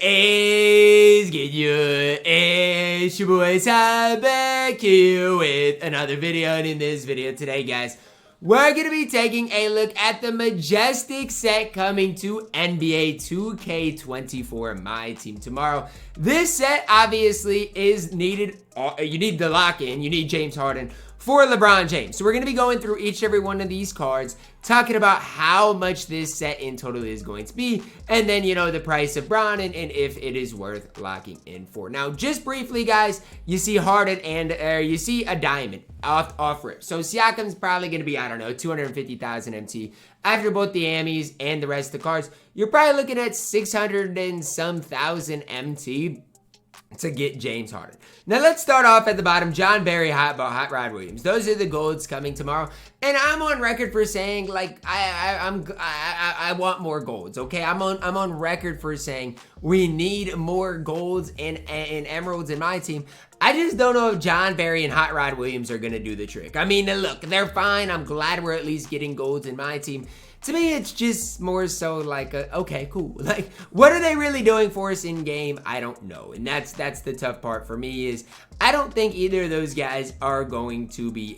is good? It's your boy Ty back here with another video, and in this video today, guys, we're going to be taking a look at the Majestic set coming to NBA 2K24 MyTEAM tomorrow. This set obviously is needed. You need the lock-in. You need James Harden for LeBron James. So we're going to be going through each and every one of these cards, talking about how much this set in total is going to be, and then, you know, the price of Bron and if it is worth locking in for. Now, just briefly, guys, you see Harden and you see a diamond off rip. So Siakam's probably going to be, I don't know, 250,000 MT. After both the Amis and the rest of the cards, you're probably looking at 600 and some thousand MT to get James Harden. Now let's start off at the bottom. John Barry, Hot Rod Williams. Those are the golds coming tomorrow, and I'm on record for saying, like, I want more golds. Okay, I'm on record for saying we need more golds and emeralds in my team. I just don't know if John Barry and Hot Rod Williams are gonna do the trick. I mean, look, they're fine. I'm glad we're at least getting golds in my team. To me, it's just more so like, okay, cool. Like, what are they really doing for us in game? I don't know. And that's the tough part for me, is I don't think either of those guys are going to be,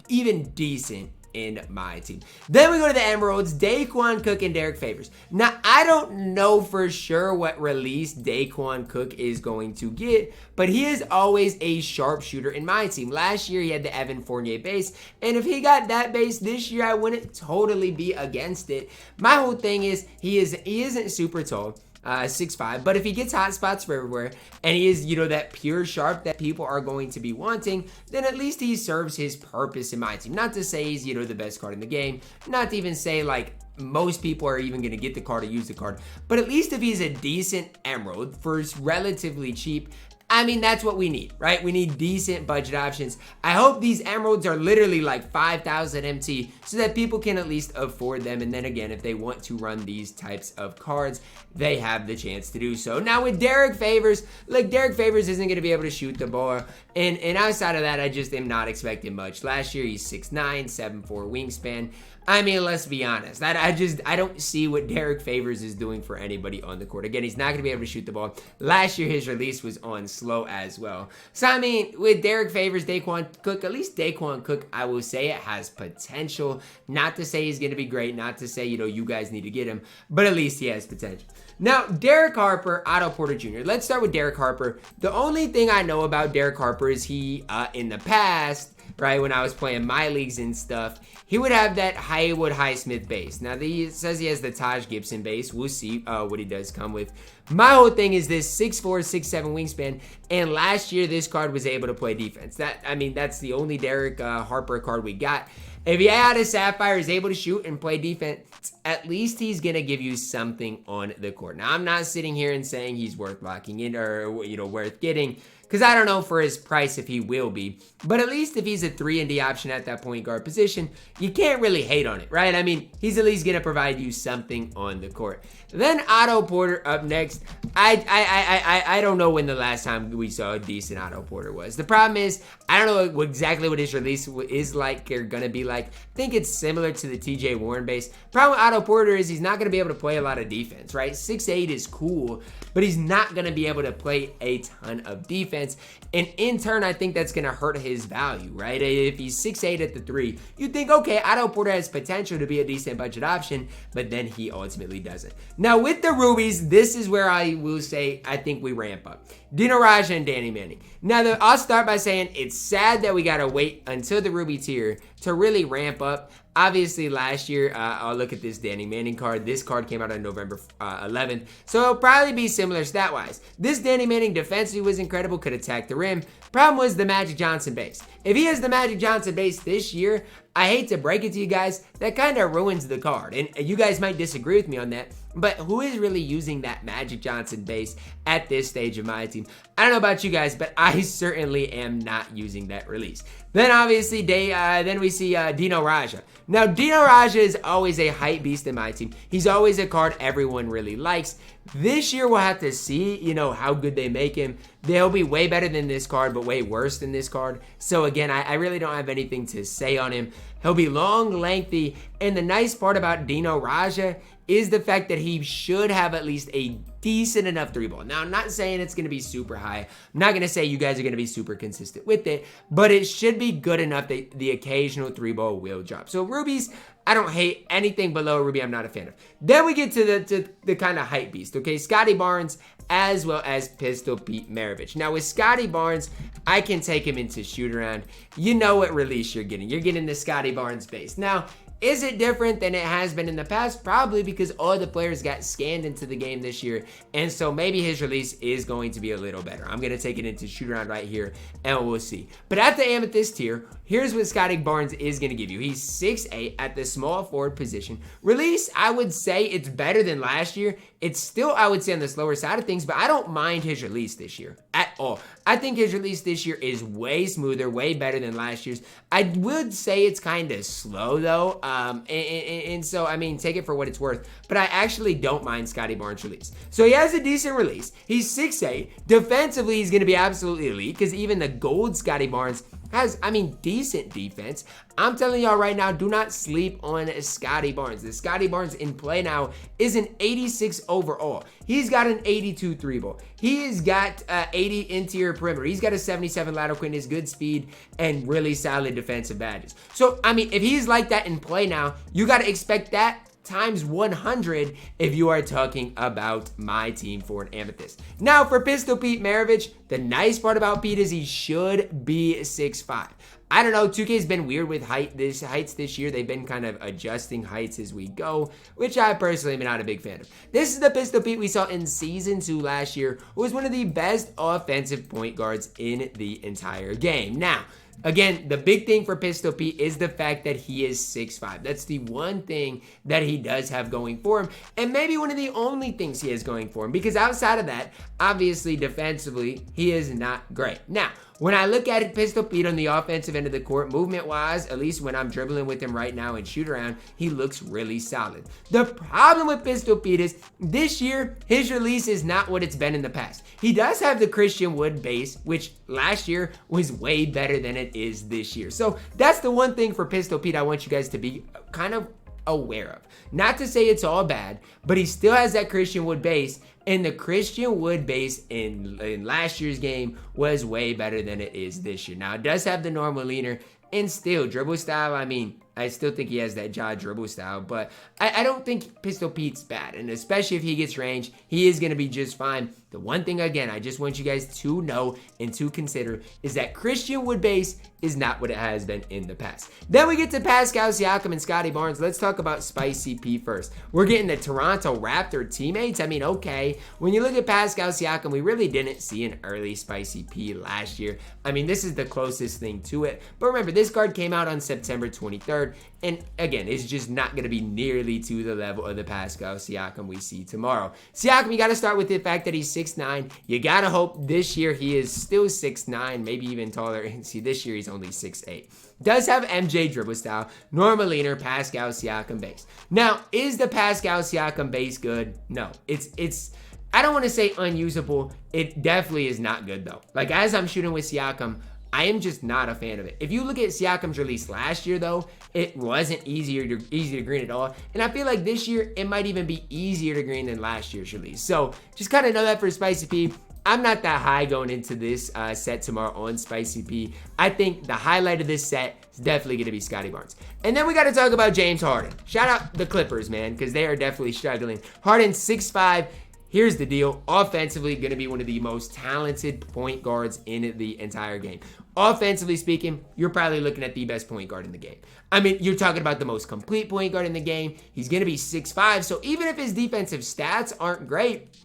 even decent in my team. Then we go to the Emeralds, Daquan Cook and Derek Favors. Now, I don't know for sure what release Daquan Cook is going to get, but he is always a sharpshooter in my team. Last year, he had the Evan Fournier base, and if he got that base this year, I wouldn't totally be against it. My whole thing is he isn't super tall. 6'5", but if he gets hot spots for everywhere and he is, that pure sharp that people are going to be wanting, then at least he serves his purpose in my team. Not to say he's, the best card in the game, not to even say like most people are even going to get the card or use the card, but at least if he's a decent emerald for relatively cheap, I mean, that's what we need, right? We need decent budget options. I hope these emeralds are literally like 5,000 MT so that people can at least afford them. And then again, if they want to run these types of cards, they have the chance to do so. Now with Derek Favors, like, Derek Favors isn't going to be able to shoot the ball. And outside of that, I just am not expecting much. Last year, he's 6'9", 7'4" wingspan. I mean, let's be honest. I don't see what Derek Favors is doing for anybody on the court. Again, he's not going to be able to shoot the ball. Last year, his release was on slow as well. So, I mean, with Derek Favors, Daquan Cook, at least Daquan Cook, I will say it has potential. Not to say he's going to be great. Not to say, you guys need to get him. But at least he has potential. Now, Derek Harper, Otto Porter Jr. Let's start with Derek Harper. The only thing I know about Derek Harper is he, in the past, right, when I was playing my leagues and stuff, he would have that Haywood Highsmith base. Now, he says he has the Taj Gibson base. We'll see what he does come with. My whole thing is this 6'4", 6'7" wingspan, and last year this card was able to play defense. That's the only Derek Harper card we got. If he had a sapphire, is able to shoot and play defense, at least he's going to give you something on the court. Now, I'm not sitting here and saying he's worth locking in or, worth getting, because I don't know for his price if he will be. But at least if he's a 3-and-D option at that point guard position, you can't really hate on it, right? I mean, he's at least going to provide you something on the court. Then Otto Porter up next. I don't know when the last time we saw a decent Otto Porter was. The problem is, I don't know exactly what his release is like or going to be like. I think it's similar to the TJ Warren base. Problem with Otto Porter is he's not going to be able to play a lot of defense, right? 6'8" is cool, but he's not going to be able to play a ton of defense. And in turn, I think that's going to hurt his value, right? If he's 6'8" at the 3, you'd think, okay, Otto Porter has potential to be a decent budget option, but then he ultimately doesn't. Now, with the rubies, this is where I will say I think we ramp up. Dino Radja and Danny Manning. Now, I'll start by saying it's sad that we got to wait until the ruby tier to really ramp up. Obviously, last year, I'll look at this Danny Manning card. This card came out on November 11th, so it'll probably be similar stat-wise. This Danny Manning defensively was incredible, could attack the rim. Problem was the Magic Johnson base. If he has the Magic Johnson base this year, I hate to break it to you guys, that kind of ruins the card. And you guys might disagree with me on that, but who is really using that Magic Johnson base at this stage of my team? I don't know about you guys, but I certainly am not using that release. Then obviously, then we see Dino Radja. Now, Dino Radja is always a hype beast in my team. He's always a card everyone really likes. This year, we'll have to see, how good they make him. They'll be way better than this card, but way worse than this card. So again, I really don't have anything to say on him. He'll be long, lengthy, and the nice part about Dino Radja is the fact that he should have at least a decent enough three ball. Now, I'm not saying it's going to be super high. I'm not going to say you guys are going to be super consistent with it, but it should be good enough that the occasional three ball will drop. So rubies, I don't hate. Anything below ruby, I'm not a fan of. Then we get to the kind of hype beast, okay? Scottie Barnes as well as Pistol Pete Maravich. Now with Scottie Barnes, I can take him into shoot around. You know what release you're getting. You're getting the Scottie Barnes base. Now, is it different than it has been in the past? Probably, because all the players got scanned into the game this year, and so maybe his release is going to be a little better. I'm going to take it into shoot around right here, and we'll see. But at the amethyst tier, here's what Scottie Barnes is going to give you. He's 6'8" at the small forward position. Release, I would say it's better than last year. It's still, I would say, on the slower side of things, but I don't mind his release this year at all. I think his release this year is way smoother, way better than last year's. I would say it's kind of slow, though. And so, I mean, take it for what it's worth. But I actually don't mind Scottie Barnes' release. So he has a decent release. He's 6'8". Defensively, he's going to be absolutely elite, because even the gold Scottie Barnes has, I mean, decent defense. I'm telling y'all right now, do not sleep on Scottie Barnes. The Scottie Barnes in play now is an 86 overall. He's got an 82 three ball. He's got 80 interior perimeter. He's got a 77 lateral quickness, good speed, and really solid defensive badges. So, I mean, if he's like that in play now, you got to expect that times 100 if you are talking about my team for an amethyst. Now for Pistol Pete Maravich, the nice part about Pete is he should be 6'5". I don't know, 2K's been weird with heights this year. They've been kind of adjusting heights as we go, which I personally am not a big fan of. This is the Pistol Pete we saw in Season 2 last year, who was one of the best offensive point guards in the entire game. Now, again, the big thing for Pistol Pete is the fact that he is 6'5". That's the one thing that he does have going for him, and maybe one of the only things he has going for him, because outside of that, obviously defensively, he is not great. Now, when I look at it, Pistol Pete on the offensive end of the court, movement-wise, at least when I'm dribbling with him right now and shoot around, he looks really solid. The problem with Pistol Pete is, this year, his release is not what it's been in the past. He does have the Christian Wood base, which last year was way better than it is this year. So that's the one thing for Pistol Pete I want you guys to be kind of aware of. Not to say it's all bad, but he still has that Christian Wood base, and the Christian Wood base in last year's game was way better than it is this year. Now, it does have the normal leaner, and still, dribble style, I mean, I still think he has that jaw dribble style, but I don't think Pistol Pete's bad, and especially if he gets range, he is going to be just fine. The one thing, again, I just want you guys to know and to consider is that Christian Wood base is not what it has been in the past. Then we get to Pascal Siakam and Scottie Barnes. Let's talk about Spicy P first. We're getting the Toronto Raptor teammates. I mean, okay, when you look at Pascal Siakam, we really didn't see an early Spicy P last year. I mean, this is the closest thing to it. But remember, this card came out on September 23rd, and again, it's just not going to be nearly to the level of the Pascal Siakam we see tomorrow. Siakam, you got to start with the fact that he's 6'9". You got to hope this year he is still 6'9", maybe even taller. And see, this year he's only 6'8". Does have MJ dribble style, normal leaner, Pascal Siakam base. Now, is the Pascal Siakam base good? No, it's I don't want to say unusable. It definitely is not good though. Like, as I'm shooting with Siakam, I am just not a fan of it. If you look at Siakam's release last year, though, it wasn't easy to green at all. And I feel like this year, it might even be easier to green than last year's release. So just kind of know that for Spicy P. I'm not that high going into this set tomorrow on Spicy P. I think the highlight of this set is definitely going to be Scottie Barnes. And then we got to talk about James Harden. Shout out the Clippers, man, because they are definitely struggling. Harden 6'5". Here's the deal. Offensively, going to be one of the most talented point guards in the entire game. Offensively speaking, you're probably looking at the best point guard in the game. I mean, you're talking about the most complete point guard in the game. He's going to be 6'5". So even if his defensive stats aren't great,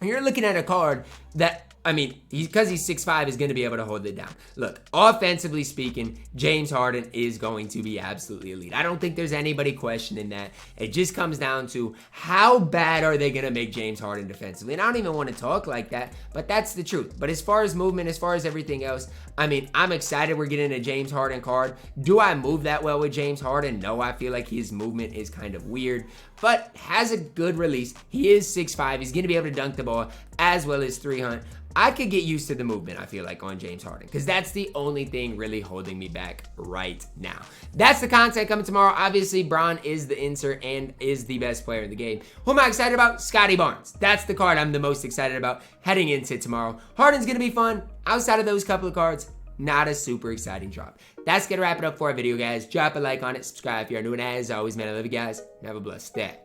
you're looking at a card that, I mean, because he's 6'5", is going to be able to hold it down. Look, offensively speaking, James Harden is going to be absolutely elite. I don't think there's anybody questioning that. It just comes down to how bad are they going to make James Harden defensively. And I don't even want to talk like that, but that's the truth. But as far as movement, as far as everything else, I mean, I'm excited we're getting a James Harden card. Do I move that well with James Harden? No, I feel like his movement is kind of weird, but has a good release. He is 6'5". He's going to be able to dunk the ball as well as 3 hunt. I could get used to the movement, I feel like, on James Harden, because that's the only thing really holding me back right now. That's the content coming tomorrow. Obviously, Bron is the insert and is the best player in the game. Who am I excited about? Scottie Barnes. That's the card I'm the most excited about heading into tomorrow. Harden's going to be fun. Outside of those couple of cards, not a super exciting drop. That's going to wrap it up for our video, guys. Drop a like on it, subscribe if you're new, and as always, man, I love you guys, and have a blessed day.